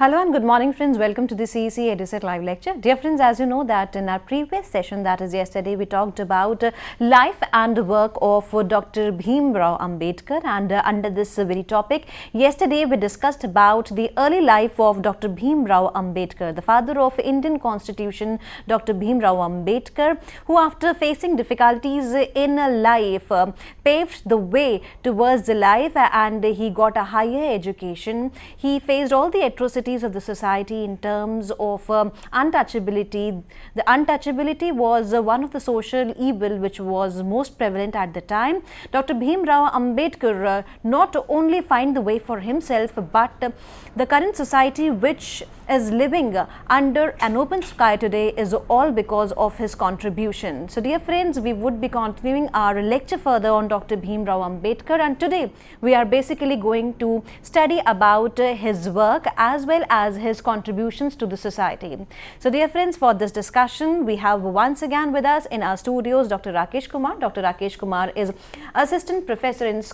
Hello and good morning friends, welcome to the CEC Edusec live lecture. Dear friends, as you know that in our previous session, that is yesterday, we talked about life and work of Dr. Bhim Rao Ambedkar, and under this very topic, yesterday we discussed about the early life of Dr. Bhim Rao Ambedkar, the father of Indian Constitution, Dr. Bhim Rao Ambedkar, who after facing difficulties in life paved the way towards the life and he got a higher education. He faced all the atrocities of the society in terms of untouchability. The untouchability was one of the social evil which was most prevalent at the time. Dr. Bhim Rao Ambedkar not only find the way for himself, but the current society which is living under an open sky today is all because of his contribution. So dear friends, we would be continuing our lecture further on Dr. Bhim Rao Ambedkar, and today we are basically going to study about his work as well as his contributions to the society. So dear friends, for this discussion we have once again with us in our studios Dr. Rakesh Kumar. Dr. Rakesh Kumar is Assistant Professor in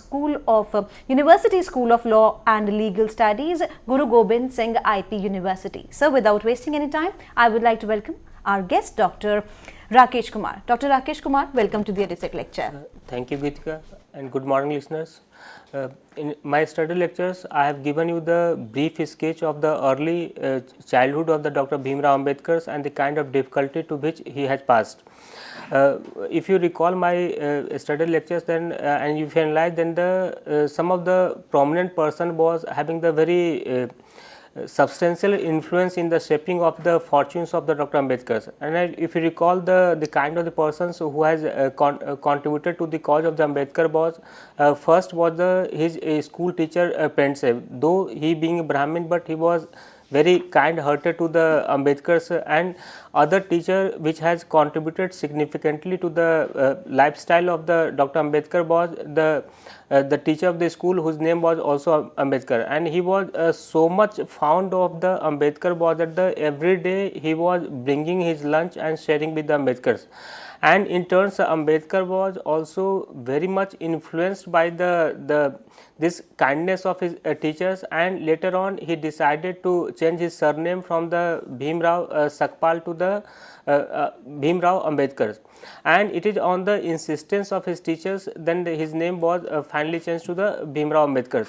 University School of Law and Legal Studies, Guru Gobind Singh IP University. So without wasting any time, I would like to welcome our guest Dr. Rakesh Kumar. Dr. Rakesh Kumar, welcome to the Edusec lecture. Thank you, Geetika, and good morning, listeners. In my study lectures, I have given you the brief sketch of the early childhood of the Dr. Bhim Rao Ambedkar and the kind of difficulty to which he has passed. If you recall my study lectures, then and if you analyze, then the some of the prominent person was having the very substantial influence in the shaping of the fortunes of the Dr. Ambedkar. And if you recall the kind of the persons who has contributed to the cause of the Ambedkar was first was his school teacher Prentsev. Though he being a Brahmin, but he was very kind hearted to the Ambedkars, and other teacher which has contributed significantly to the lifestyle of the Dr. Ambedkar was the teacher of the school whose name was also Ambedkar, and he was so much fond of the Ambedkar was that every day he was bringing his lunch and sharing with the Ambedkars. And in turns, Ambedkar was also very much influenced by this kindness of his teachers, and later on he decided to change his surname from the Bhim Rao Sakpal to the Bhim Rao Ambedkar. And it is on the insistence of his teachers, then his name was finally changed to the Bhim Rao Ambedkar.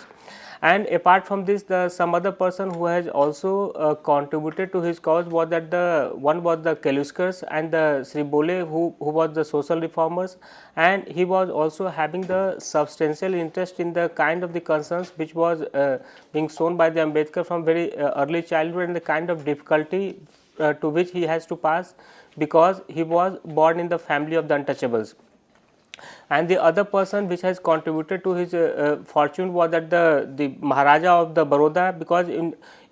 And apart from this, some other person who has also contributed to his cause was that one was the Kaluskars and the Sri Bole who was the social reformers, and he was also having the substantial interest in the kind of the concerns which was being shown by the Ambedkar from very early childhood, and the kind of difficulty to which he has to pass because he was born in the family of the untouchables. And the other person which has contributed to his fortune was that the Maharaja of the Baroda, because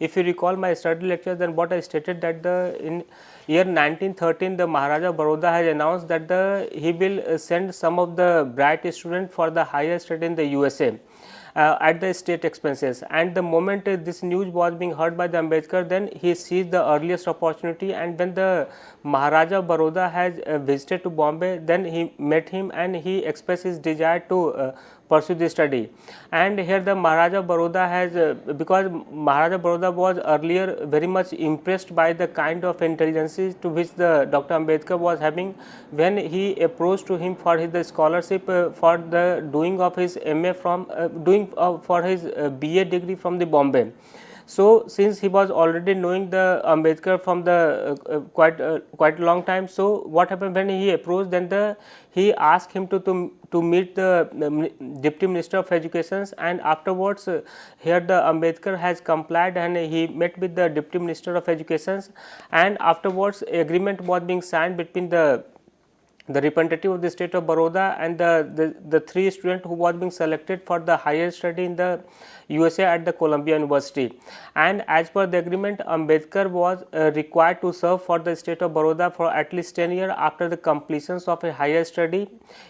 if you recall my study lectures, then what I stated that in year 1913 the Maharaja of Baroda has announced that he will send some of the bright students for the higher study in the USA. At the state expenses, and the moment this news was being heard by the Ambedkar, then he seized the earliest opportunity, and when the Maharaja of Baroda has visited to Bombay, then he met him and he expressed his desire to pursue the study. And here the Maharaja of Baroda has because Maharaja of Baroda was earlier very much impressed by the kind of intelligence to which the Dr. Ambedkar was having, when he approached to him for his scholarship for the doing of his MA from for his BA degree from the Bombay. So since he was already knowing the Ambedkar from the quite long time, so what happened when he approached, then he asked him to meet the Deputy Minister of Education, and afterwards here the Ambedkar has complied and he met with the Deputy Minister of Education, and afterwards agreement was being signed between the representative of the state of Baroda and the three students who was being selected for the higher study in the USA at the Columbia University. And as per the agreement, Ambedkar was required to serve for the state of Baroda for at least 10 years after the completions of a higher study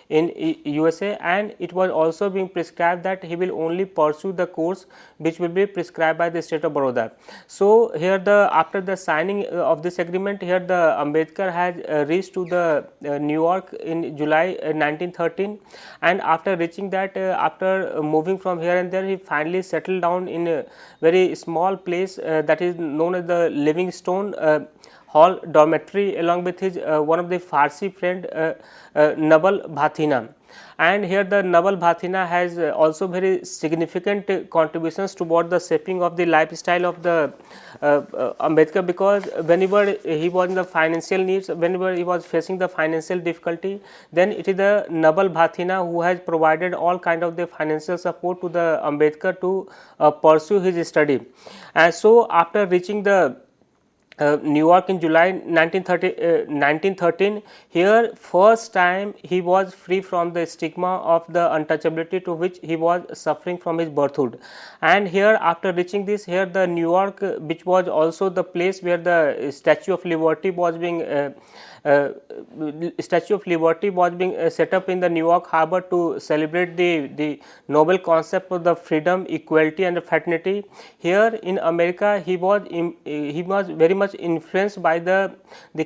in USA, and it was also being prescribed that he will only pursue the course which will be prescribed by the state of Baroda. So here after the signing of this agreement, here the Ambedkar has reached to the New York in July 1913, and after reaching that, after moving from here and there, he finally settled down in a very small place that is known as the Livingstone Hall dormitory, along with his one of the Farsi friend Nabal Bhatina. And here the Nabal Bhatina has also very significant contributions toward the shaping of the lifestyle of the Ambedkar, because whenever he was in the financial needs, whenever he was facing the financial difficulty, then it is the Nabal Bhatina who has provided all kind of the financial support to the Ambedkar to pursue his study. And so after reaching the New York in July 1913, here first time he was free from the stigma of the untouchability to which he was suffering from his birthhood. And here after reaching this, here the New York, which was also the place where the Statue of Liberty was being set up in the New York harbor to celebrate the noble concept of the freedom, equality and fraternity. Here in America, he was very much influenced by the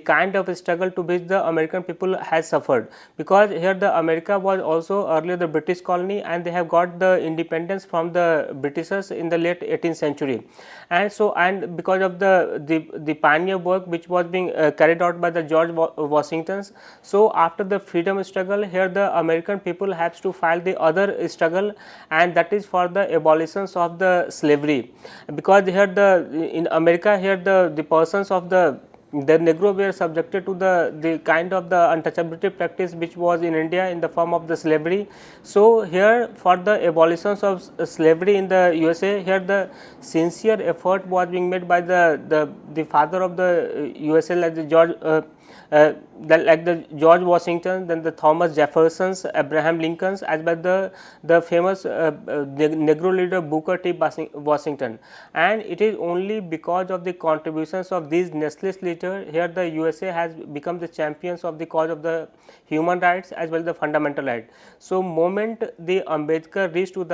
kind of struggle to which the American people has suffered, because here the America was also earlier the British colony, and they have got the independence from the Britishers in the late 18th century. And so, and because of the pioneer work which was being carried out by the George Washington's, so after the freedom struggle, here the American people has to file the other struggle, and that is for the abolitions of the slavery, because here in America, here the persons of the Negro were subjected to the kind of the untouchability practice which was in India in the form of the slavery. So here for the abolitions of slavery in the USA, here the sincere effort was being made by the father of the USA, like the George Washington, then the Thomas Jeffersons, Abraham Lincolns, as well the famous Negro leader Booker T. Washington. And it is only because of the contributions of these nestless leaders here the USA has become the champions of the cause of the human rights as well as the fundamental right. So moment the Ambedkar reached to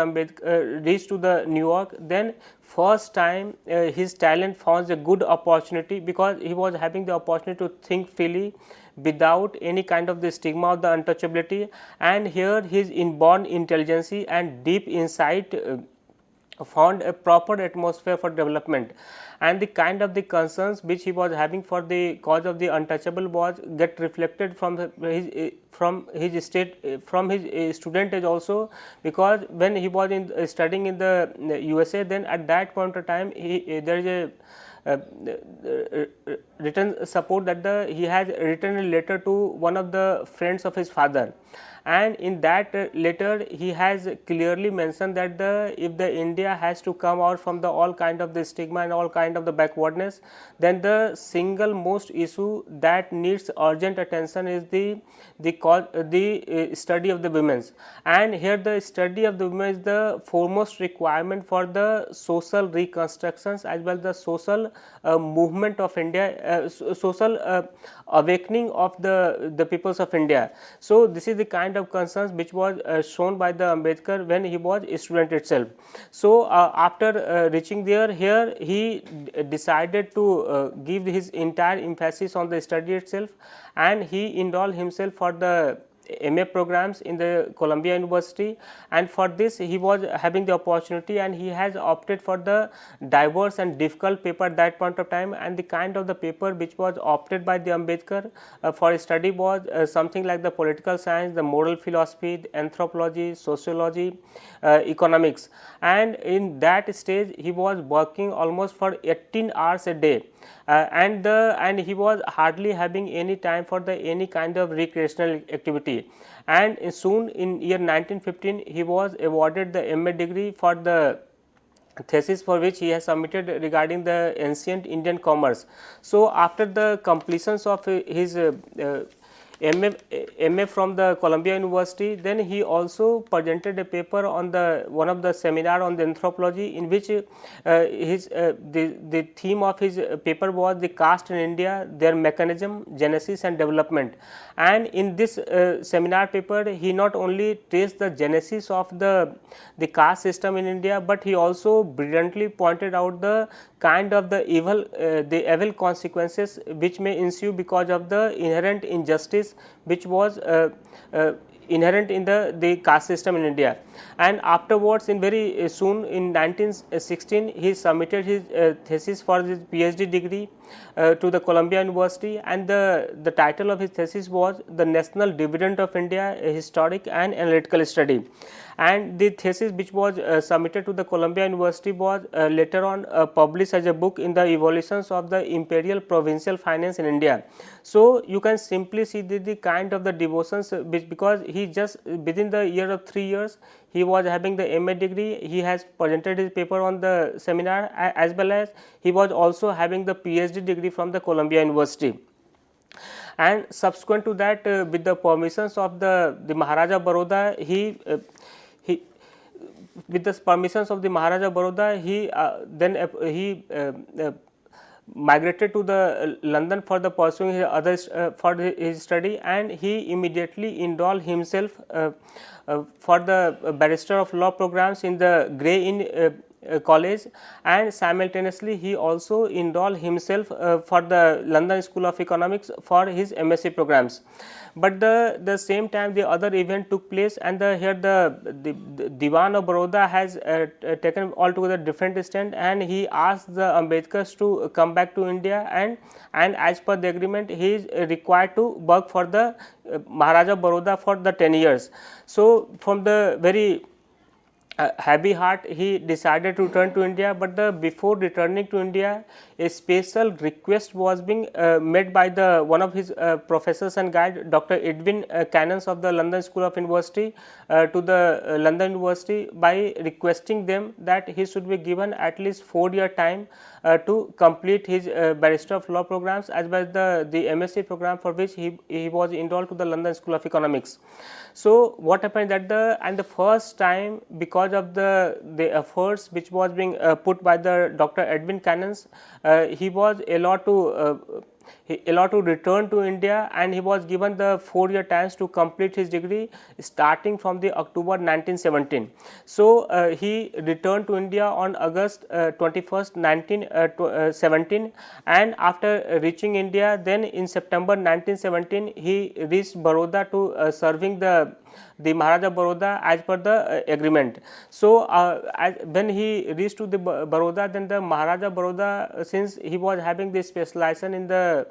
the New York, then first time his talent found a good opportunity, because he was having the opportunity to think freely without any kind of the stigma of the untouchability, and here his inborn intelligence and deep insight found a proper atmosphere for development, and the kind of the concerns which he was having for the cause of the untouchable was get reflected from his student age also, because when he was studying in the USA, then at that point of time there is a written support that he has written a letter to one of the friends of his father, and in that letter he has clearly mentioned that if the India has to come out from the all kind of the stigma and all kind of the backwardness, then the single most issue that needs urgent attention is the study of the women's, and here the study of the women is the foremost requirement for the social reconstructions as well the social movement of India, social awakening of the peoples of India. So this is the kind of concerns which was shown by the Ambedkar when he was a student itself. So after reaching there, here he decided to give his entire emphasis on the study itself, and he enrolled himself for the MA programs in the Columbia University, and for this he was having the opportunity, and he has opted for the diverse and difficult paper at that point of time, and the kind of the paper which was opted by the Ambedkar for study was something like the political science, the moral philosophy, the anthropology, sociology, economics, and in that stage he was working almost for 18 hours a day. And he was hardly having any time for any kind of recreational activity, and soon in year 1915 he was awarded the MA degree for the thesis for which he has submitted regarding the ancient Indian commerce. So after the completions of his MA from the Columbia University, then he also presented a paper on one of the seminar on the anthropology, in which the theme of his paper was the caste in India, their mechanism, genesis and development. And in this seminar paper, he not only traced the genesis of the caste system in India, but he also brilliantly pointed out the kind of the evil consequences which may ensue because of the inherent injustice which was inherent in the caste system in India. And afterwards, in very soon in 1916, he submitted his thesis for his PhD degree to the Columbia University, and the title of his thesis was The National Dividend of India, a Historic and Analytical Study. And the thesis which was submitted to the Columbia University was later on published as a book in the Evolutions of the Imperial Provincial Finance in India. So you can simply see the kind of the devotions because he just within the year of 3 years he was having the MA degree, he has presented his paper on the seminar, as well as he was also having the PhD degree from the Columbia University. And subsequent to that, with the permissions of the Maharaja Baroda, with the permissions of the Maharaja Baroda, he migrated to the London for the pursuing his for his study, and he immediately enrolled himself for the Barrister of Law programs in the Grey Inn College, and simultaneously he also enrolled himself for the London School of Economics for his MSc programs. But the same time the other event took place, and here the Diwan of Baroda has taken altogether different stand, and he asked the Ambedkars to come back to India, and as per the agreement he is required to work for the Maharaja Baroda for the 10 years. So from the very heavy heart he decided to return to India, but before returning to India, a special request was being made by one of his professors and guide, Dr. Edwin Canons of the London School of University, to the London University, by requesting them that he should be given at least 4-year time to complete his Barrister of Law programs as well as the MSc program for which he was enrolled to the London School of Economics. So what happened that the first time, because of the efforts which was being put by the Dr. Edwin Canons, he was allowed to return to India, and he was given the 4-year times to complete his degree starting from the October 1917. So he returned to India on August 21st, 1917, and after reaching India, then in September 1917 he reached Baroda to serving the Maharaja Baroda as per the agreement. So when he reached to the Baroda, then the Maharaja Baroda, since he was having this specialization in the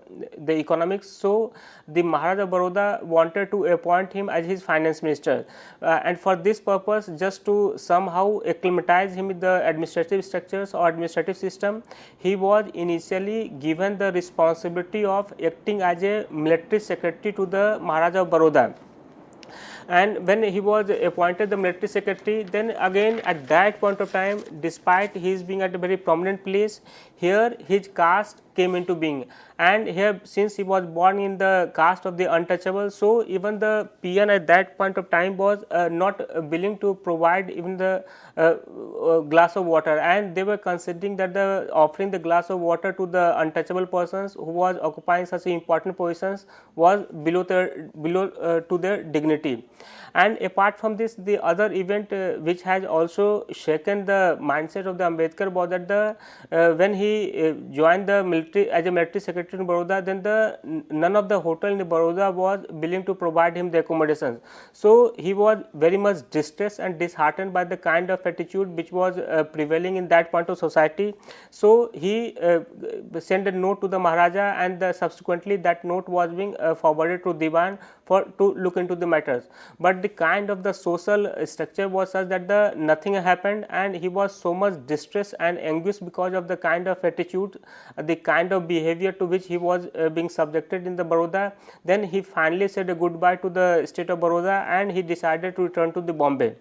economics, so the Maharaja Baroda wanted to appoint him as his finance minister, and for this purpose, just to somehow acclimatize him with the administrative structures or administrative system, he was initially given the responsibility of acting as a military secretary to the Maharaja Baroda. And when he was appointed the military secretary, then again at that point of time, despite his being at a very prominent place, here his caste came into being, and here since he was born in the caste of the untouchable, so even the peon at that point of time was not willing to provide even the glass of water, and they were considering that offering the glass of water to the untouchable persons who was occupying such important positions was below to their dignity. And apart from this, the other event which has also shaken the mindset of the Ambedkar was that when he joined the military as a military secretary in Baroda, then none of the hotel in Baroda was willing to provide him the accommodations. So he was very much distressed and disheartened by the kind of attitude which was prevailing in that point of society. So he sent a note to the Maharaja, and subsequently that note was being forwarded to Diwan to look into the matters. But the kind of the social structure was such that nothing happened, and he was so much distressed and anguish because of the kind of attitude, the kind of behavior to which he was being subjected in the Baroda. Then he finally said a goodbye to the state of Baroda, and he decided to return to the Bombay.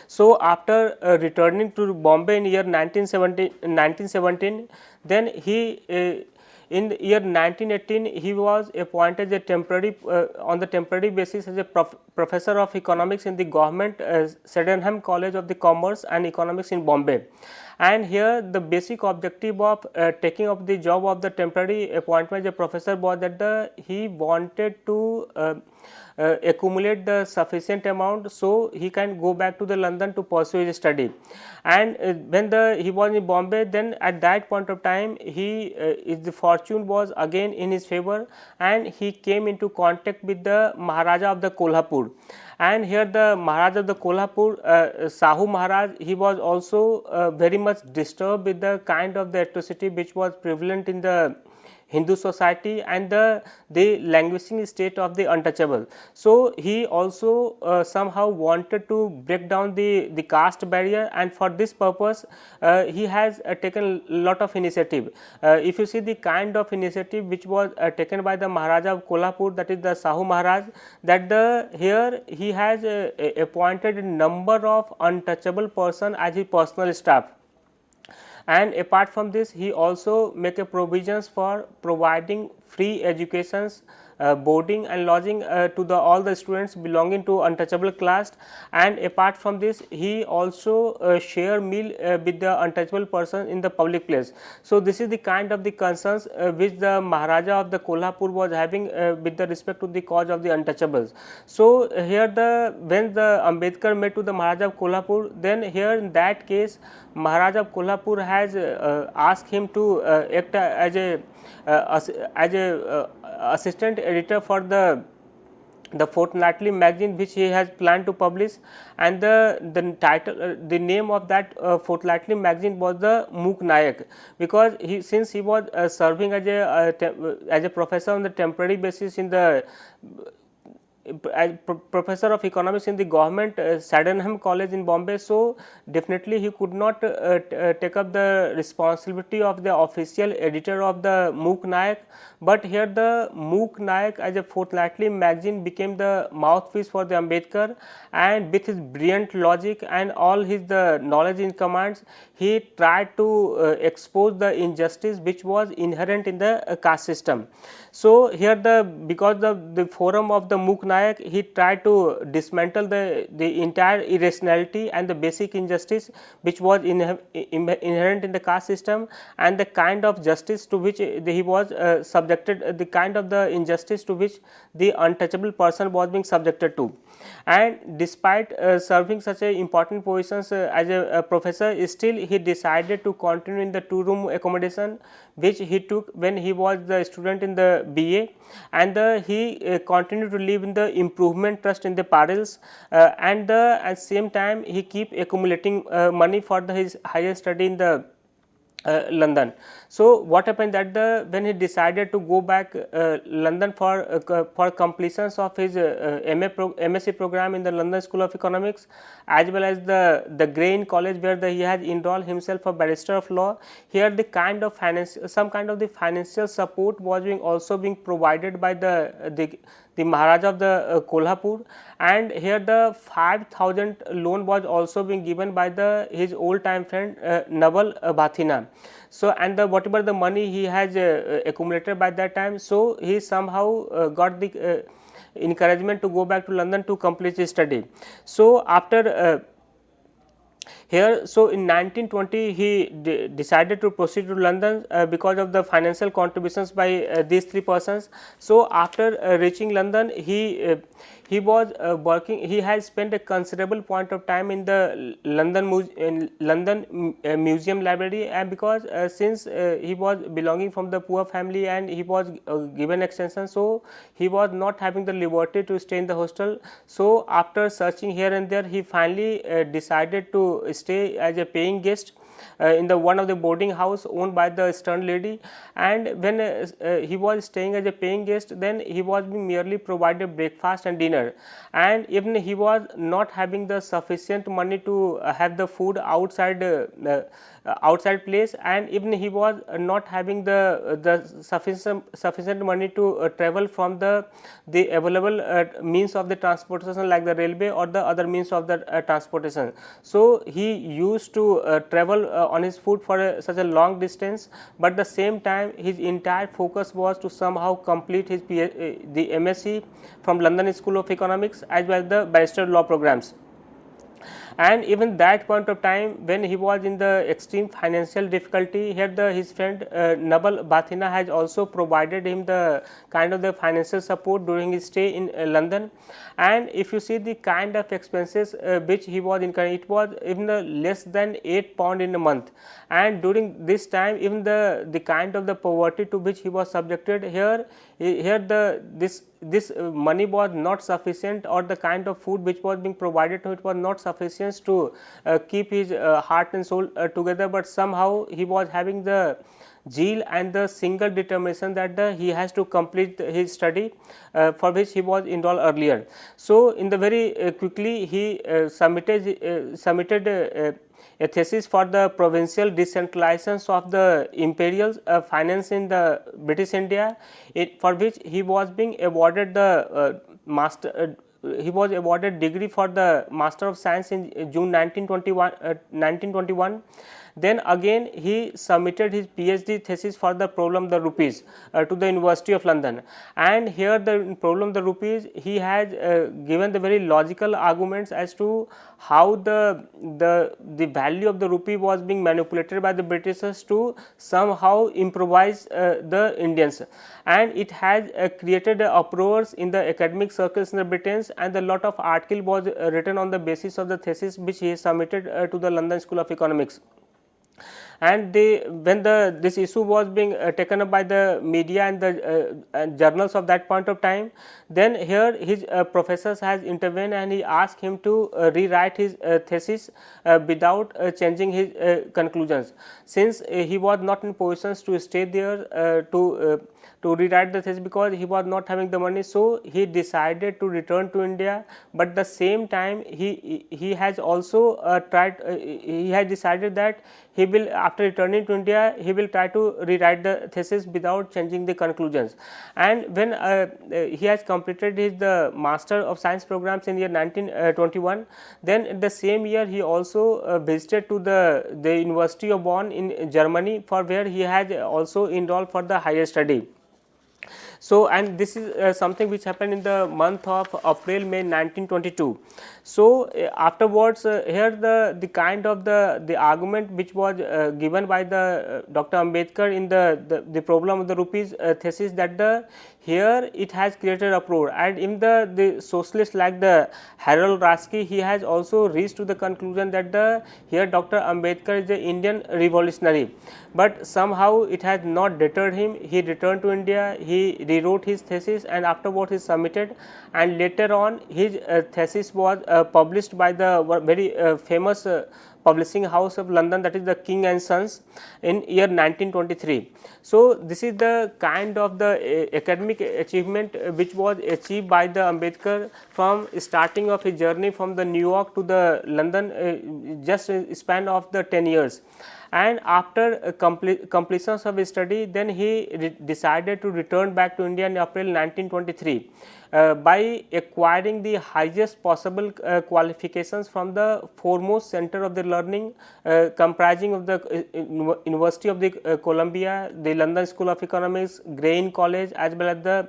So after returning to Bombay in year 1917, then he in the year 1918 he was appointed as on the temporary basis as a professor of economics in the government Sydenham College of the Commerce and Economics in Bombay. and here the basic objective of taking up the job of the temporary appointment as a professor was that he wanted to accumulate the sufficient amount so he can go back to the London to pursue his study. And when he was in Bombay, then at that point of time the fortune was again in his favor, and he came into contact with the Maharaja of the Kolhapur. And here the Maharaj of the Kolhapur, Sahu Maharaj, he was also very much disturbed with the kind of the atrocity which was prevalent in the Hindu society and the languishing state of the untouchable. So he also somehow wanted to break down the caste barrier, and for this purpose he has taken a lot of initiative. If you see the kind of initiative which was taken by the Maharaja of Kolhapur, that is the Sahu Maharaj, that here he has appointed a number of untouchable person as his personal staff. And apart from this, he also make a provisions for providing free educations, boarding and lodging to all the students belonging to untouchable class. And apart from this, he also share meal with the untouchable person in the public place. So this is the kind of the concerns which the Maharaja of the Kolhapur was having with the respect to the cause of the untouchables. So here when the Ambedkar met to the Maharaja of Kolhapur, then here in that case Maharaja of Kolhapur has asked him to act as a assistant editor for the fortnightly magazine which he has planned to publish, and the title the name of that fortnightly magazine was the Mook Nayak, because since he was serving as a professor on the temporary basis in the as professor of economics in the government Sydenham College in Bombay. So definitely he could not take up the responsibility of the official editor of the Mook Nayak, but here the Mook Nayak as a fortnightly magazine became the mouthpiece for the Ambedkar, and with his brilliant logic and all his the knowledge in commands, he tried to expose the injustice which was inherent in the caste system. So here because of the forum of the Mook Nayak, he tried to dismantle the entire irrationality and the basic injustice which was inherent in the caste system, and the kind of justice to which he was subjected, the kind of the injustice to which the untouchable person was being subjected to. And despite serving such a important positions as a professor, still he decided to continue in the 2-room accommodation which he took when he was the student in the BA, and he continued to live in the improvement trust in the Parels, and at same time he keep accumulating money for his higher study in the London. So what happened that when he decided to go back London for completions of his MSc program in the London School of Economics, as well as the Grain College where he has enrolled himself for Barrister of Law, here the kind of some kind of the financial support was also being provided by the Maharaja of the Kolhapur, and here the 5,000 loan was also being given by his old time friend Naval Bhathina. So and whatever the money he has accumulated by that time, so he somehow got the encouragement to go back to London to complete his study. So after here, so in 1920 he decided to proceed to London because of the financial contributions by these 3 persons. So after reaching London, he was working. He has spent a considerable point of time in the London Museum Library, and because since he was belonging from the poor family and he was given extension, so he was not having the liberty to stay in the hostel. So after searching here and there, he finally decided to stay as a paying guest in one of the boarding house owned by the stern lady. And when he was staying as a paying guest, then he was being merely provided breakfast and dinner, and even he was not having the sufficient money to have the food outside outside place, and even he was not having the sufficient money to travel from the available means of the transportation like the railway or the other means of the transportation. So he used to travel on his foot for such a long distance, but at the same time his entire focus was to somehow complete his the MSc from London School of Economics as well as the Barrister Law programs. And even that point of time, when he was in the extreme financial difficulty, here his friend Nabal Bathina has also provided him the kind of the financial support during his stay in London. And if you see the kind of expenses which he was incurring, it was even less than £8 in a month. And during this time, even the kind of the poverty to which he was subjected, here this money was not sufficient, or the kind of food which was being provided to it was not sufficient to keep his heart and soul together, but somehow he was having the zeal and the single determination that he has to complete his study for which he was enrolled earlier. So, in the very quickly he submitted a thesis for the provincial decentralization of the imperial finance in the British India, for which he was being awarded the he was awarded degree for the Master of Science in June 1921. Then again he submitted his PhD thesis for the problem the rupees to the University of London, and here the problem the rupees he has given the very logical arguments as to how the value of the rupee was being manipulated by the Britishers to somehow improvise the Indians, and it has created uproars in the academic circles in the Britain, and a lot of article was written on the basis of the thesis which he submitted to the London School of Economics. And when this issue was being taken up by the media and the journals of that point of time, then here his professors has intervened and he asked him to rewrite his thesis without changing his conclusions, since he was not in positions to stay there to rewrite the thesis, because he was not having the money. So, he decided to return to India, but the same time he has also he has decided that he will, after returning to India, he will try to rewrite the thesis without changing the conclusions. And when he has completed the Master of Science programs in year 1921, then the same year he also visited to the University of Bonn in Germany, for where he has also enrolled for the higher study. So, and this is something which happened in the month of April-May 1922. So, afterwards here the kind of the argument which was given by the Dr. Ambedkar in the problem of the rupees thesis, that here it has created uproar, and in the socialists like the Harold Rasky, he has also reached to the conclusion that here Dr. Ambedkar is the Indian revolutionary, but somehow it has not deterred him. He returned to India, he rewrote his thesis, and afterwards he submitted, and later on his thesis was published by the very famous publishing house of London, that is the King and Sons, in year 1923. So, this is the kind of the academic achievement which was achieved by the Ambedkar from starting of his journey from the New York to the London, just a span of the 10 years. And after completion of his study, then he decided to return back to India in April 1923 by acquiring the highest possible qualifications from the foremost center of the learning, comprising of the University of the Columbia, the London School of Economics, Grain College, as well as the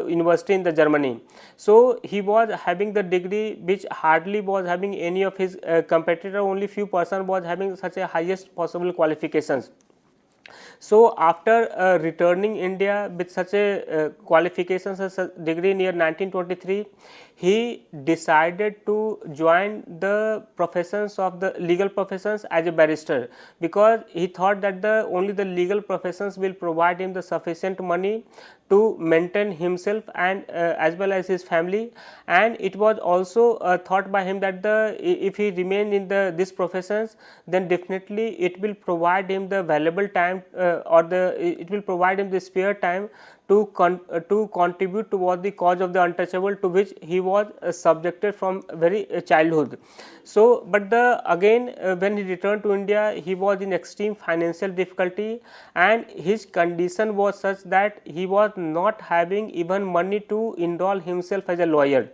university in the Germany. So, he was having the degree which hardly was having any of his competitor, only few person was having such a highest possible qualifications. So, after returning India with such a qualifications as a degree in year 1923, he decided to join the professions of the legal professions as a barrister, because he thought that only the legal professions will provide him the sufficient money to maintain himself and as well as his family. And it was also thought by him that if he remained in these professions, then definitely it will provide him the valuable time it will provide him the spare time to contribute toward the cause of the untouchable, to which he was subjected from very childhood. So, but again when he returned to India, he was in extreme financial difficulty, and his condition was such that he was not having even money to enroll himself as a lawyer.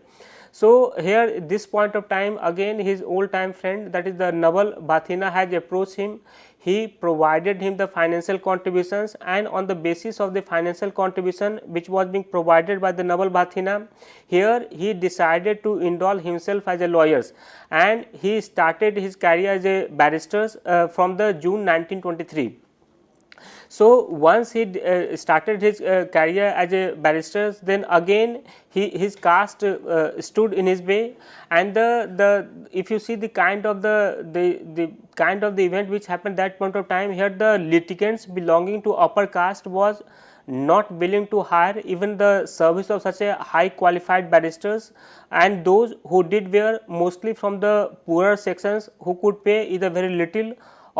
So here this point of time, again his old time friend, that is the Naval Bhathina, has approached him. He provided him the financial contributions, and on the basis of the financial contribution which was being provided by the Naval Bhathina, here he decided to enroll himself as a lawyer, and he started his career as a barrister from the June 1923. So once he started his career as a barrister, then again his caste stood in his way, and the if you see the kind of the kind of the event which happened that point of time, here the litigants belonging to upper caste was not willing to hire even the service of such a high qualified barristers, and those who did were mostly from the poorer sections who could pay either very little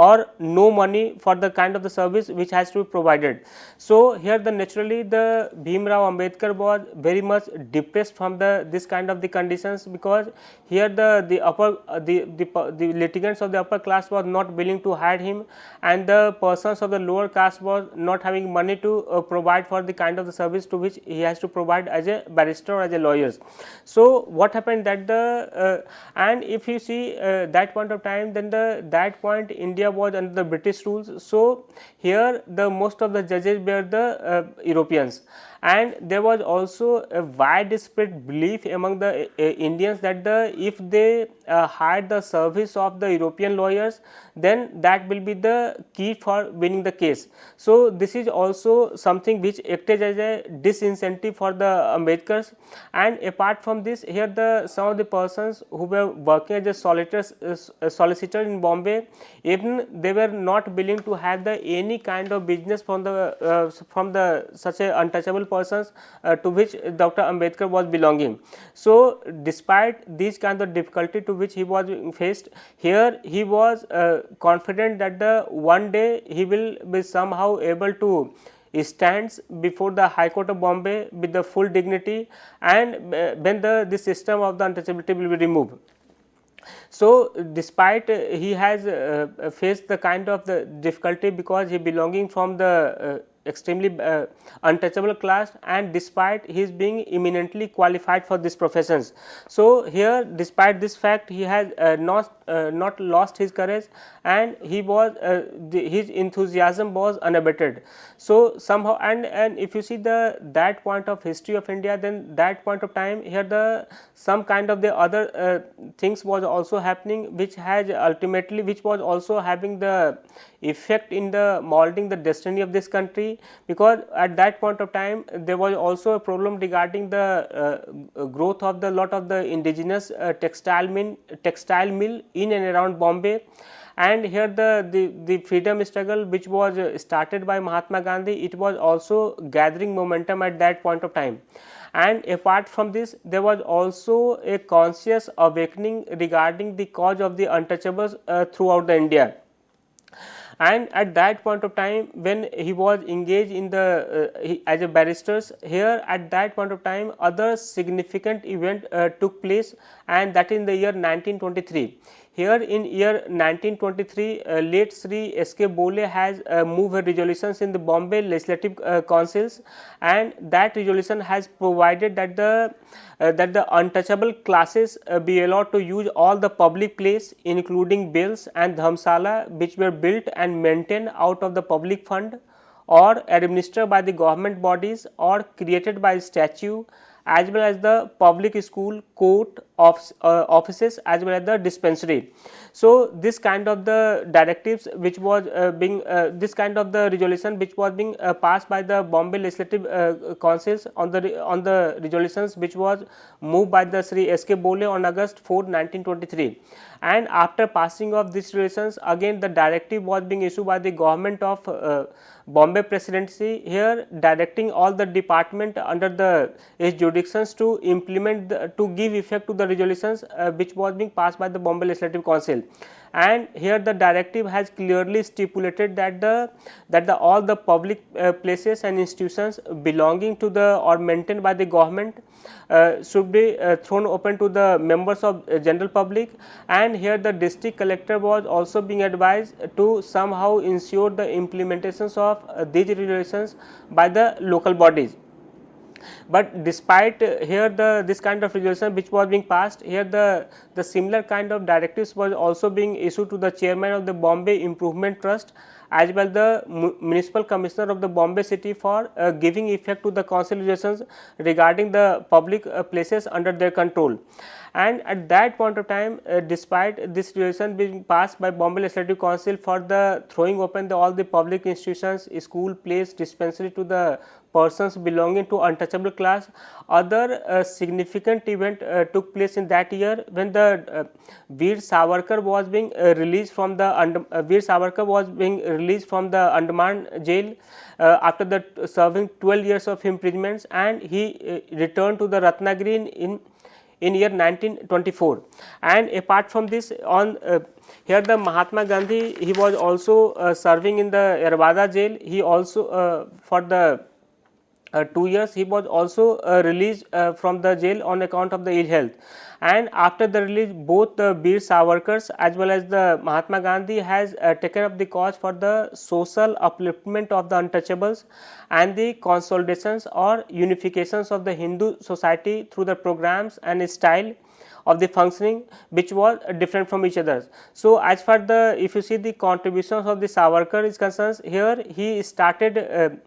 or no money for the kind of the service which has to be provided. So here the naturally the Bhim Rao Ambedkar was very much depressed from the this kind of the conditions, because here the upper the litigants of the upper class was not willing to hire him, and the persons of the lower caste was not having money to provide for the kind of the service to which he has to provide as a barrister or as a lawyer. So what happened that the and if you see that point of time, then that point India was under the British rules. So here the most of the judges were the Europeans, and there was also a widespread belief among the Indians that if they hired the service of the European lawyers, then that will be the key for winning the case. So this is also something which acted as a disincentive for the Ambedkars. And apart from this, here the some of the persons who were working as a solicitor in Bombay, even they were not willing to have the any kind of business from the such a untouchable persons to which Dr. Ambedkar was belonging. So despite these kind of difficulty to which he was faced, here he was confident that the one day he will be somehow able to stands before the High Court of Bombay with the full dignity, and when the system of the untouchability will be removed. So despite he has faced the kind of the difficulty because he belonging from the extremely untouchable class, and despite his being eminently qualified for these professions. So here despite this fact, he has not lost his courage, and he was his enthusiasm was unabated. So somehow, and if you see that point of history of India, then that point of time, here the some kind of the other things was also happening, which has ultimately which was also having the effect in the molding the destiny of this country, because at that point of time there was also a problem regarding the growth of the lot of the indigenous textile mill in and around Bombay. And here the freedom struggle which was started by Mahatma Gandhi, it was also gathering momentum at that point of time. And apart from this, there was also a conscious awakening regarding the cause of the untouchables throughout the India. And at that point of time, when he was engaged in the as a barrister, here at that point of time other significant event took place, and that in the year 1923. Here in year 1923, late Sri S.K. Bole has moved resolutions in the Bombay Legislative Councils, and that resolution has provided that the untouchable classes be allowed to use all the public place, including bills and dhamsala, which were built and maintained out of the public fund, or administered by the government bodies, or created by statute, as well as the public school, court, offices, as well as the dispensary. So this kind of the directives which was being this kind of the resolution which was being passed by the Bombay Legislative Councils on the resolutions which was moved by the Sri S.K. Bole on August 4, 1923. And after passing of these resolutions, again the directive was being issued by the government of Bombay Presidency, here directing all the department under the its jurisdictions to implement to give effect to the resolutions which was being passed by the Bombay Legislative Council. And here the directive has clearly stipulated that all the public places and institutions belonging to the or maintained by the government should be thrown open to the members of general public. And here the district collector was also being advised to somehow ensure the implementations of these regulations by the local bodies. But despite here this kind of resolution which was being passed, here the similar kind of directives was also being issued to the chairman of the Bombay Improvement Trust as well the municipal commissioner of the Bombay city for giving effect to the council resolutions regarding the public places under their control. And at that point of time, despite this resolution being passed by Bombay Legislative Council for the throwing open all the public institutions, school, place, dispensary to the persons belonging to untouchable class, other significant event took place in that year when the Veer Savarkar was being released from the Andaman jail after serving 12 years of imprisonment, and he returned to the Ratnagiri in year 1924. And apart from this, on here the Mahatma Gandhi, he was also serving in the Yerwada jail. He also for the 2 years he was also released from the jail on account of the ill health. And after the release, both the Veer Savarkars as well as the Mahatma Gandhi has taken up the cause for the social upliftment of the untouchables and the consolidations or unifications of the Hindu society through the programs and style of the functioning which was different from each other. So, as far the if you see the contributions of the Savarkar is concerned, here he started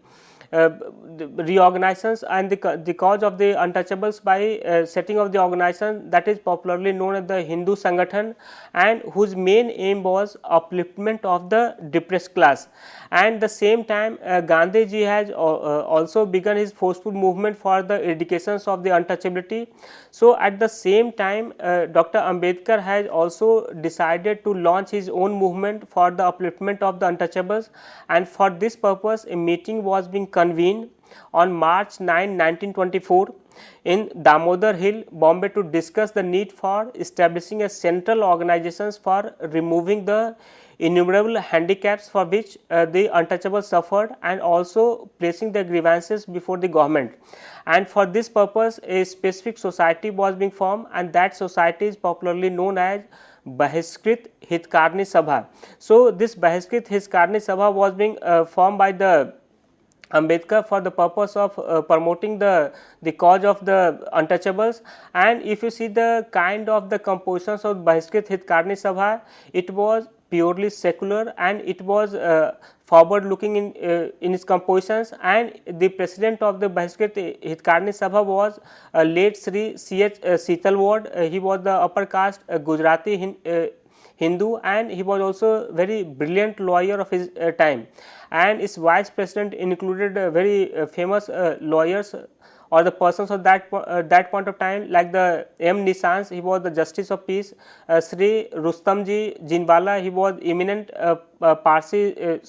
reorganizations and the cause of the untouchables by setting of the organization that is popularly known as the Hindu Sangathan, and whose main aim was upliftment of the depressed class. And the same time Gandhi ji has also begun his forceful movement for the eradications of the untouchability. So, at the same time Dr. Ambedkar has also decided to launch his own movement for the upliftment of the untouchables, and for this purpose a meeting was being convened on March 9, 1924 in Damodar Hill, Bombay, to discuss the need for establishing a central organizations for removing the innumerable handicaps for which the untouchables suffered, and also placing their grievances before the government. And for this purpose a specific society was being formed, and that society is popularly known as Bahiskrit Hitkarni Sabha. So, this Bahiskrit Hitkarni Sabha was being formed by the Ambedkar for the purpose of promoting the cause of the untouchables. And if you see the kind of the compositions of Bahiskrit Hitkarni Sabha, it was purely secular and it was forward looking in its compositions, and the president of the Bahiskrit Hitkarni Sabha was late Sri C.H. Setalwad. He was the upper caste Gujarati Hindu, and he was also very brilliant lawyer of his time, and its vice president included very famous lawyers or the persons of that point of time, like the M. Nisans, he was the Justice of Peace, Sri Rustamji Jinwala, he was eminent Parsi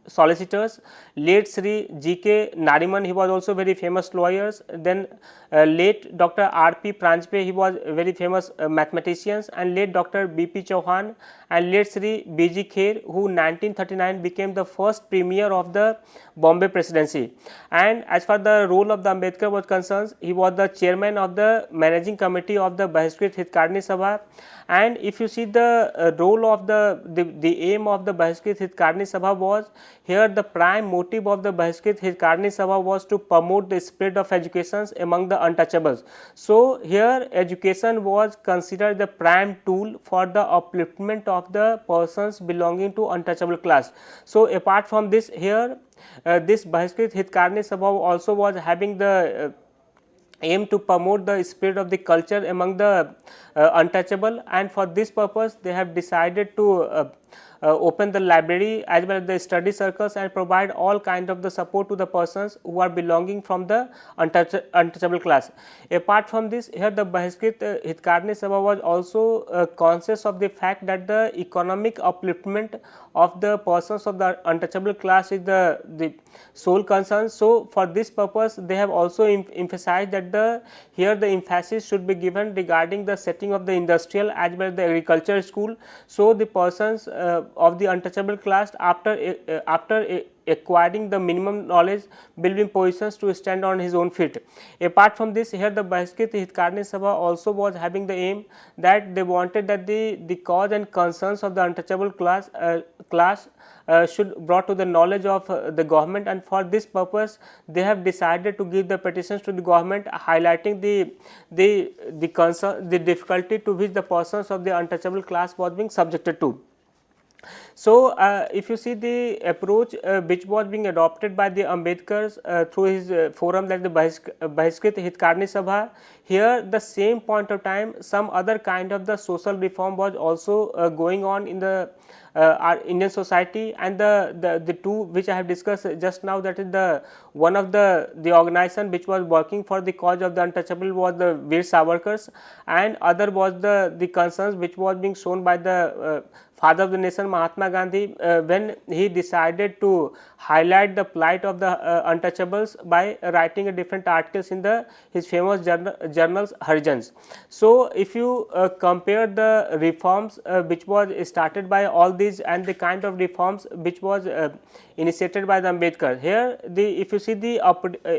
solicitors, late Sri G.K. Nariman, he was also very famous lawyers, then late Dr. R.P. Pranjpe, he was very famous mathematicians, and late Dr. B.P. Chauhan, and late Sri B.G. Kher, who 1939 became the first premier of the Bombay presidency. And as far the role of the Ambedkar was concerned, he was the chairman of the managing committee of the Bahiskrit Hitkarni Sabha. And if you see the role of the aim of the Bahiskrit Hitkarni Sabha was, here the prime motive of the Bahiskrit Hitkarni Sabha was to promote the spread of education among the untouchables. So, here education was considered the prime tool for the upliftment of the persons belonging to untouchable class. So, apart from this, here this Bahiskrit Hitkarni Sabha also was having the aim to promote the spread of the culture among the untouchable, and for this purpose they have decided to open the library as well as the study circles and provide all kind of the support to the persons who are belonging from the untouchable class. Apart from this, here the Bahiskrit Hitkarni Sabha was also conscious of the fact that the economic upliftment of the persons of the untouchable class is the sole concern. So, for this purpose they have also emphasized that here the emphasis should be given regarding the setting of the industrial as well as the agriculture school. So, the persons of the untouchable class after acquiring the minimum knowledge will be in positions to stand on his own feet. Apart from this, here the Bahishkrit Hitkarni Sabha also was having the aim that they wanted that the cause and concerns of the untouchable class should brought to the knowledge of the government, and for this purpose they have decided to give the petitions to the government highlighting the concern, the difficulty to which the persons of the untouchable class was being subjected to. So, if you see the approach which was being adopted by the Ambedkars through his forum like the Bahishkrit Hitkarni Sabha, here the same point of time some other kind of the social reform was also going on in the our Indian society, and the two which I have discussed just now, that is the one of the organization which was working for the cause of the untouchable was the Veer Savarkars, and other was the concerns which was being shown by the father of the nation Mahatma Gandhi when he decided to highlight the plight of the untouchables by writing a different articles in his famous journals Harijans. So, if you compare the reforms which was started by all these and the kind of reforms which was initiated by the Ambedkar, here if you see the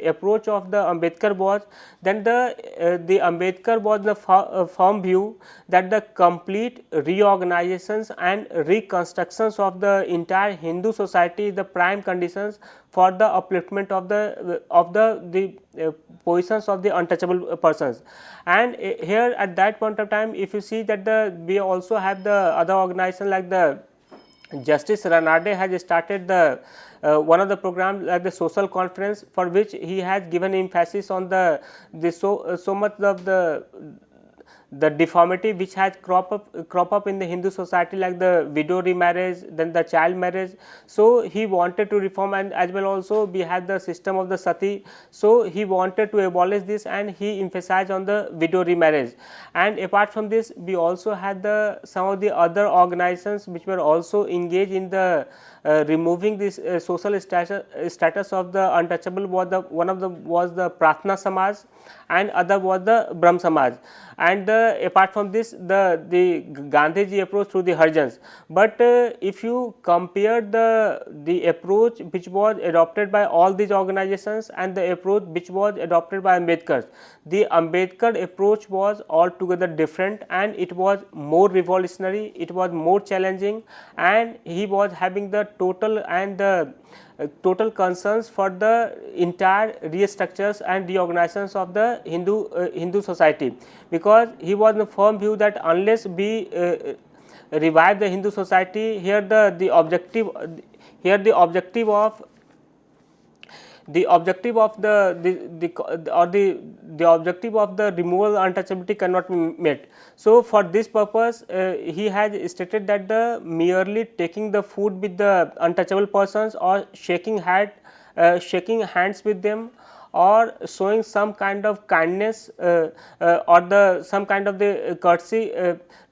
approach of the Ambedkar was, then the Ambedkar was the firm view that the complete reorganizations and reconstructions of the entire Hindu society is the prime conditions for the upliftment of the positions of the untouchable persons. And here at that point of time, if you see that we also have the other organization like the Justice Ranade has started the one of the programs like the social conference, for which he has given emphasis on so much of the deformity which has crop up in the Hindu society, like the widow remarriage, then the child marriage. So, he wanted to reform, and as well also we had the system of the sati. So, he wanted to abolish this and he emphasized on the widow remarriage. And apart from this, we also had some of the other organizations which were also engaged in the removing this social status of the untouchable. One of them was the Pratna Samaj and other was the Brahm Samaj, and apart from this the Gandhiji approach through the Harijans. But if you compare the approach which was adopted by all these organizations and the approach which was adopted by Ambedkar, the Ambedkar approach was altogether different, and it was more revolutionary, it was more challenging, and he was having the total and the total concerns for the entire restructures and reorganizations of the Hindu society, because he was in the firm view that unless we revive the Hindu society, here the objective of the objective of the removal untouchability cannot be met. So, for this purpose he has stated that the merely taking the food with the untouchable persons or shaking hands with them or showing some kind of kindness or some kind of the courtesy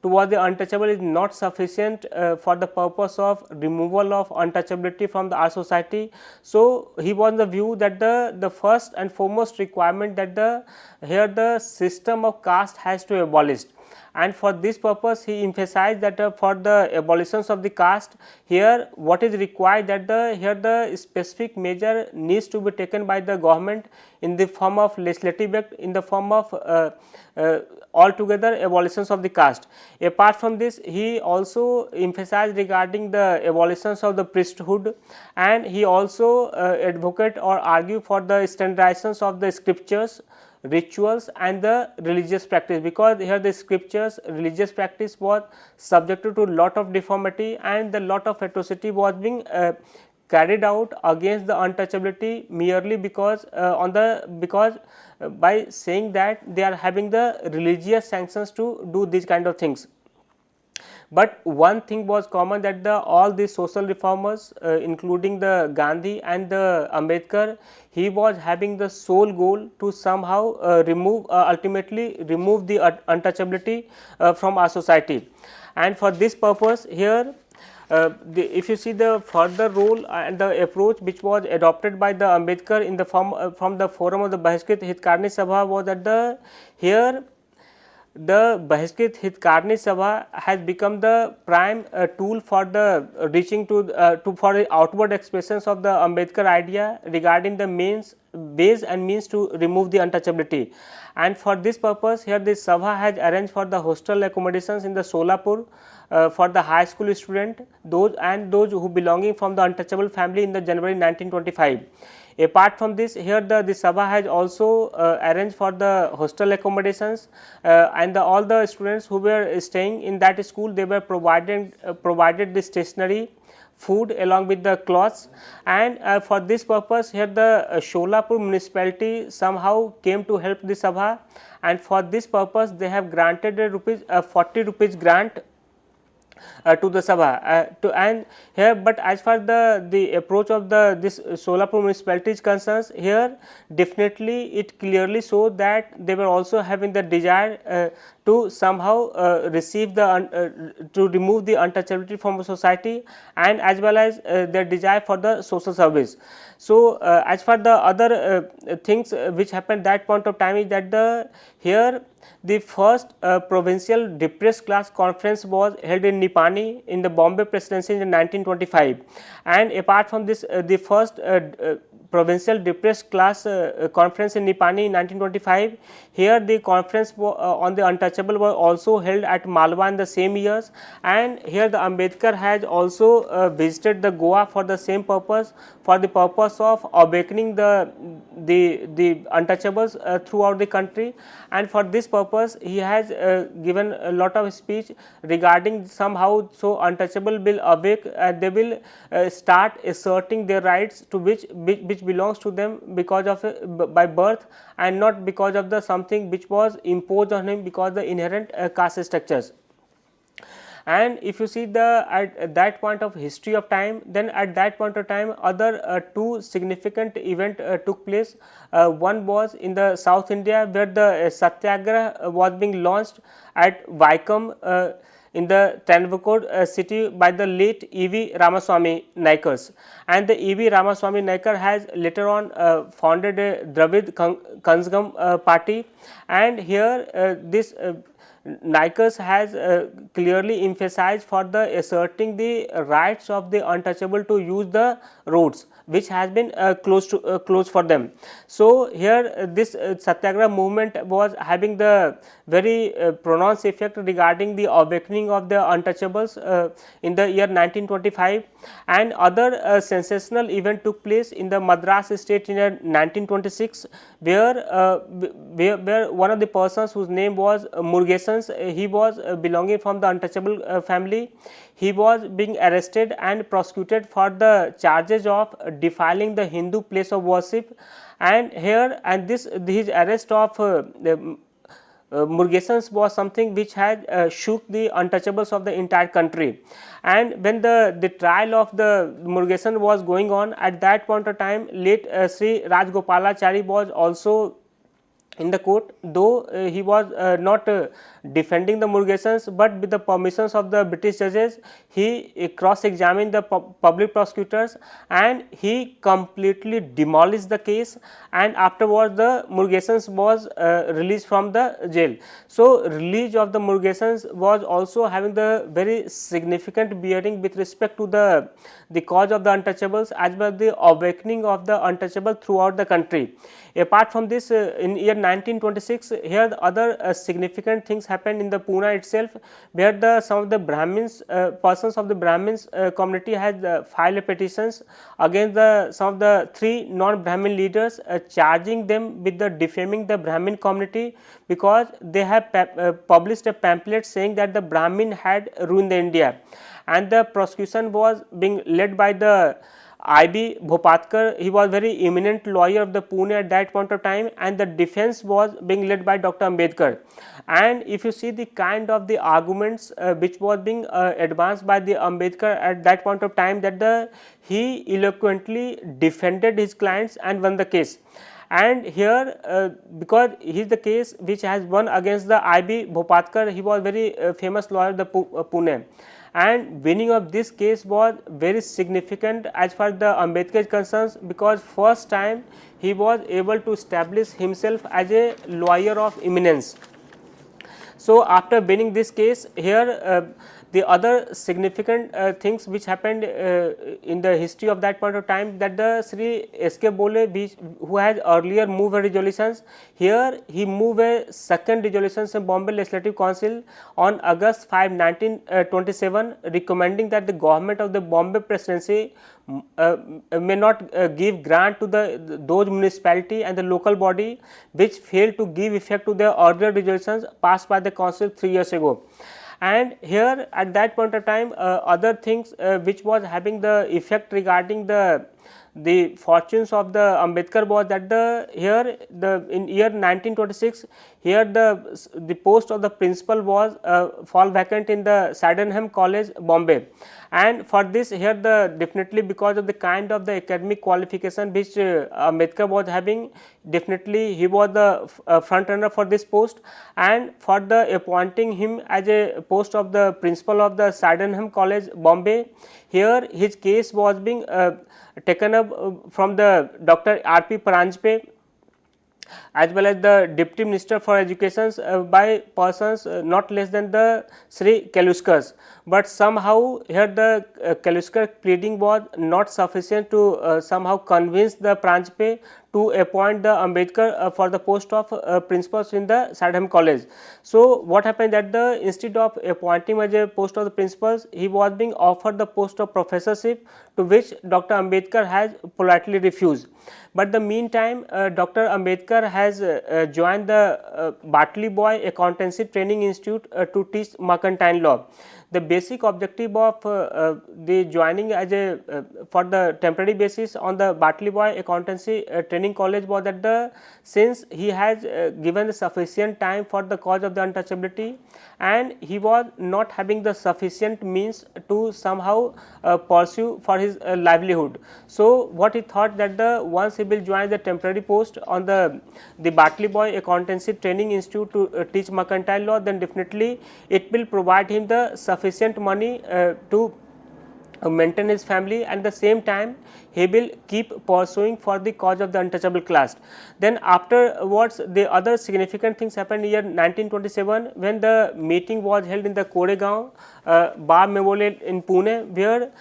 towards the untouchable is not sufficient for the purpose of removal of untouchability from our society. So, he was the view that the first and foremost requirement that here the system of caste has to be abolished. And for this purpose he emphasized that for the abolitions of the caste, here what is required that here the specific measure needs to be taken by the government in the form of legislative act, in the form of altogether abolitions of the caste. Apart from this, he also emphasized regarding the abolitions of the priesthood, and he also advocate or argue for the standardizations of the scriptures, rituals and the religious practice, because here the scriptures, religious practice was subjected to lot of deformity and the lot of atrocity was being carried out against the untouchability merely because by saying that they are having the religious sanctions to do these kind of things. But one thing was common, that all these social reformers including the Gandhi and the Ambedkar, he was having the sole goal to somehow ultimately remove the untouchability from our society. And for this purpose, here if you see the further role and the approach which was adopted by the Ambedkar in the form from the forum of the Bahishkrit Hitkarni Sabha was that here the Bahishkrit Hitkarni Sabha has become the prime tool for the reaching to for the outward expressions of the Ambedkar idea regarding the ways and means to remove the untouchability. And for this purpose, here the Sabha has arranged for the hostel accommodations in the Solapur for the high school student, those who belonging from the untouchable family in the January 1925. Apart from this, here the Sabha has also arranged for the hostel accommodations, and all the students who were staying in that school, they were provided the stationery, food along with the clothes. And for this purpose, here the Sholapur municipality somehow came to help the Sabha, and for this purpose they have granted a 40 rupees grant to the Sabha and here. But as far the approach of this Solapur municipality is concerned, here definitely it clearly showed that they were also having the desire to somehow receive to remove the untouchability from the society, and as well as their desire for the social service. So as far the other things which happened that point of time is that here the first provincial depressed class conference was held in Nipani in the Bombay Presidency in 1925, and apart from this the first provincial depressed class conference in Nipani in 1925, here the conference on the untouchable was also held at Malwa in the same years, and here the Ambedkar has also visited the Goa for the same purpose, for the purpose of awakening the untouchables throughout the country. And for this purpose he has given a lot of speech regarding somehow so untouchable will awake, they will start asserting their rights to which belongs to them because of by birth, and not because of the something which was imposed on him because the inherent caste structures. And if you see at that point of history of time, then at that point of time other two significant event took place. One was in the South India, where the Satyagraha was being launched at Vaikom in the Tranvakod city by the late E.V. Ramaswamy Naikars, and the E.V. Ramaswamy Naikar has later on founded a Dravid Kanzgam party, and here this Naikars has clearly emphasized for the asserting the rights of the untouchable to use the roads which has been closed for them. So here this Satyagraha movement was having the very pronounced effect regarding the awakening of the untouchables in the year 1925, and other sensational event took place in the Madras state in 1926, where one of the persons whose name was Murugesans, he was belonging from the untouchable family. He was being arrested and prosecuted for the charges of defiling the Hindu place of worship, and here and his arrest of Murugesans was something which had shook the untouchables of the entire country. And when the trial of the Murugesan was going on, at that point of time late Sri Rajgopalachari was also in the court, though he was not defending the Murugesans, but with the permissions of the British judges he cross-examined the public prosecutors and he completely demolished the case, and afterwards the Murugesans was released from the jail. So release of the Murugesans was also having the very significant bearing with respect to the cause of the untouchables as well as the awakening of the untouchable throughout the country. Apart from this, in year 1926, here the other significant things happened in the Pune itself, where some of the Brahmins, persons of the Brahmins community had filed petitions against some of the three non-Brahmin leaders, charging them with defaming the Brahmin community because they have published a pamphlet saying that the Brahmin had ruined the India, and the prosecution was being led by the I.B. Bhopatkar. He was very eminent lawyer of the Pune at that point of time, and the defense was being led by Dr. Ambedkar. And if you see the kind of the arguments which was being advanced by the Ambedkar at that point of time, that he eloquently defended his clients and won the case. And here because he is the case which has won against the I.B. Bhopatkar, he was very famous lawyer of the Pune. And winning of this case was very significant as far as the Ambedkar is concerned, because first time he was able to establish himself as a lawyer of eminence. So, after winning this case, here the other significant things which happened in the history of that point of time, that the Sri S.K. Bole, who had earlier moved a resolutions, here he moved a second resolution in Bombay Legislative Council on August 5, 1927, recommending that the government of the Bombay Presidency may not give grant to those municipality and the local body which failed to give effect to the earlier resolutions passed by the council 3 years ago. And here at that point of time, other things which was having the effect regarding the fortunes of the Ambedkar was that in year 1926, here the post of the principal was fall vacant in the Sydenham College, Bombay. And for this, here definitely because of the kind of the academic qualification which Ambedkar was having, definitely he was the front runner for this post, and for the appointing him as a post of the principal of the Sydenham College, Bombay, here his case was being taken up from the Dr. R.P. Paranjpe, as well as the Deputy Minister for Education by persons not less than the Sri Kaluskars. But somehow here the Kaluskar pleading was not sufficient to somehow convince the Paranjpe to appoint the Ambedkar for the post of principals in the Sydenham College. So, what happened that instead of appointing as a post of the principals, he was being offered the post of professorship, to which Dr. Ambedkar has politely refused. But the meantime, Dr. Ambedkar has joined the Bartley Boy Accountancy Training Institute to teach mercantile law. The basic objective of the joining as for the temporary basis on the Bartley Boy Accountancy Training College was that since he has given sufficient time for the cause of the untouchability, and he was not having the sufficient means to somehow pursue for his livelihood. So, what he thought that once he will join the temporary post on the Bartley Boy Accountancy Training Institute to teach mercantile law, then definitely it will provide him the sufficient money to maintain his family, and at the same time he will keep pursuing for the cause of the untouchable class. Then afterwards, the other significant things happened in year 1927, when the meeting was held in the Koregaon Bar Memorial in Pune, where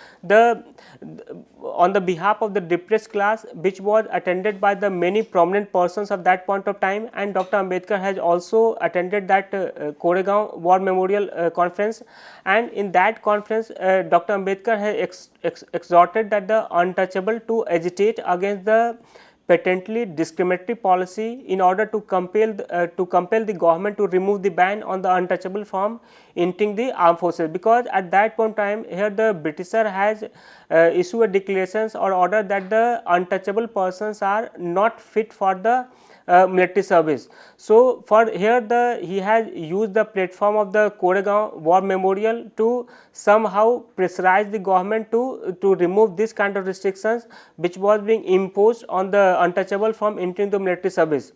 on the behalf of the depressed class, which was attended by the many prominent persons of that point of time, and Dr. Ambedkar has also attended that Koregaon War Memorial Conference, and in that conference Dr. Ambedkar has exhorted that the untouchable to agitate against the patently discriminatory policy in order to compel the government to remove the ban on the untouchable from entering the armed forces, because at that point of time here the Britisher has issued declarations or order that the untouchable persons are not fit for the military service. So, for here he has used the platform of the Koregaon War Memorial to somehow pressurize the government to remove this kind of restrictions which was being imposed on the untouchable from entering the military service.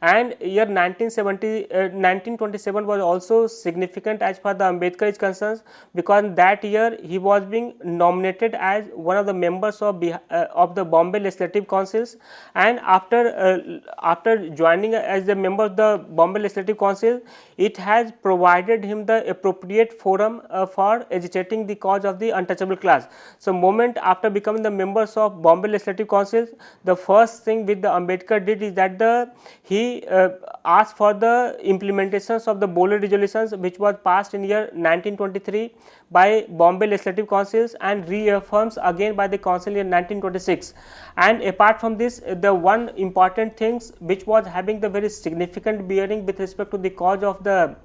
And year 1927 was also significant as far the Ambedkar is concerned, because that year he was being nominated as one of the members of the Bombay Legislative Councils, and after joining as a member of the Bombay Legislative Council, it has provided him the appropriate forum for agitating the cause of the untouchable class. So, moment after becoming the members of Bombay Legislative Council, the first thing which the Ambedkar did is that he asked for the implementations of the Bole resolutions which was passed in year 1923 by Bombay Legislative Councils and reaffirms again by the council in 1926. And apart from this, the one important things which was having the very significant bearing with respect to the cause of the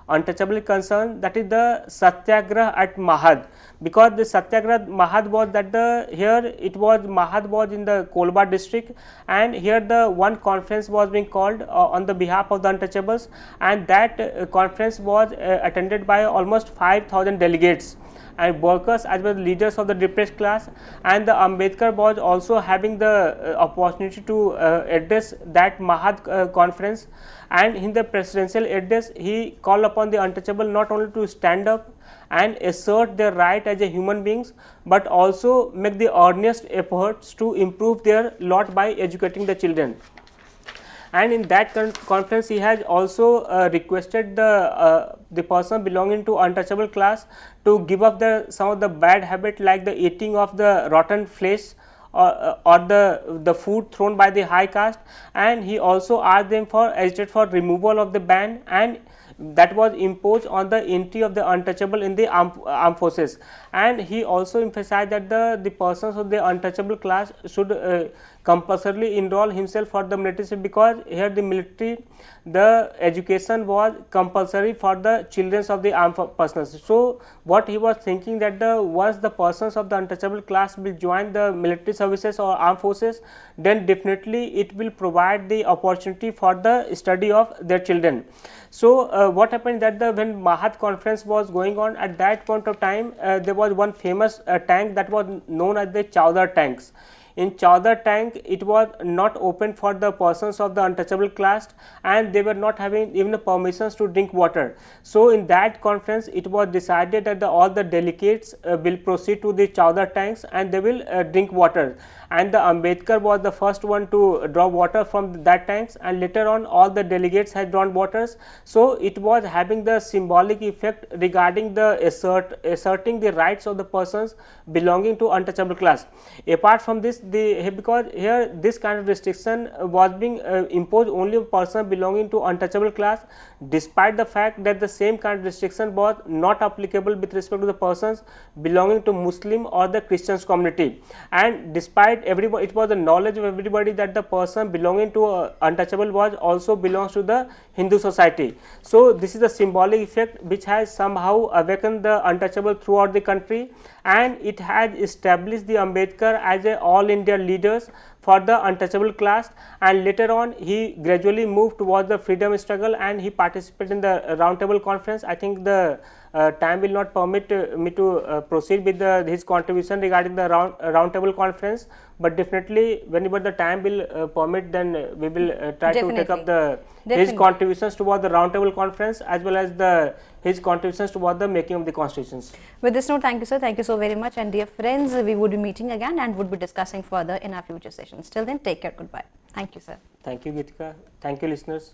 untouchable concern, that is the Satyagraha at Mahad, because the Satyagraha Mahad was that Mahad was in the Kolba district, and here the one conference was being called on the behalf of the untouchables, and that conference was attended by almost 5,000 delegates and workers as well as leaders of the depressed class, and the Ambedkar was also having the opportunity to address that Mahad conference. And in the presidential address, he called upon the untouchable not only to stand up and assert their right as a human beings, but also make the earnest efforts to improve their lot by educating the children. and in that conference he has also requested the person belonging to untouchable class to give up some of the bad habit like the eating of the rotten flesh or the food thrown by the high caste, and he also asked them for agitated for removal of the ban and that was imposed on the entry of the untouchable in the armed forces. And he also emphasized that the persons of the untouchable class should compulsorily enroll himself for the military, because here the military, the education was compulsory for the children of the armed persons. So what he was thinking that once the persons of the untouchable class will join the military services or armed forces, then definitely it will provide the opportunity for the study of their children. So what happened that when Mahat conference was going on, at that point of time there was one famous tank that was known as the Chowdar tanks. In Chowdar tank, it was not open for the persons of the untouchable class, and they were not having even the permissions to drink water. So in that conference, it was decided that all the delegates will proceed to the Chowdar tanks and they will drink water. And the Ambedkar was the first one to draw water from that tanks, and later on all the delegates had drawn waters. So it was having the symbolic effect regarding the asserting the rights of the persons belonging to untouchable class. Apart from this, because here this kind of restriction was being imposed only on person belonging to untouchable class, despite the fact that the same kind of restriction was not applicable with respect to the persons belonging to Muslim or the Christians community. And despite everybody, it was the knowledge of everybody that the person belonging to untouchable was also belongs to the Hindu society. So this is the symbolic effect which has somehow awakened the untouchable throughout the country, and it has established the Ambedkar as a all India leaders for the untouchable class. And later on he gradually moved towards the freedom struggle and he participated in the round table conference. I think the time will not permit me to proceed with his contribution regarding the round table conference, but definitely whenever the time will permit, then we will try to take up his contributions toward the round table conference as well as his contributions toward the making of the constitutions. With this note, thank you sir, thank you so very much, and dear friends, we would be meeting again and would be discussing further in our future sessions. Till then, take care, goodbye. Thank you sir. Thank you Geetika, thank you listeners.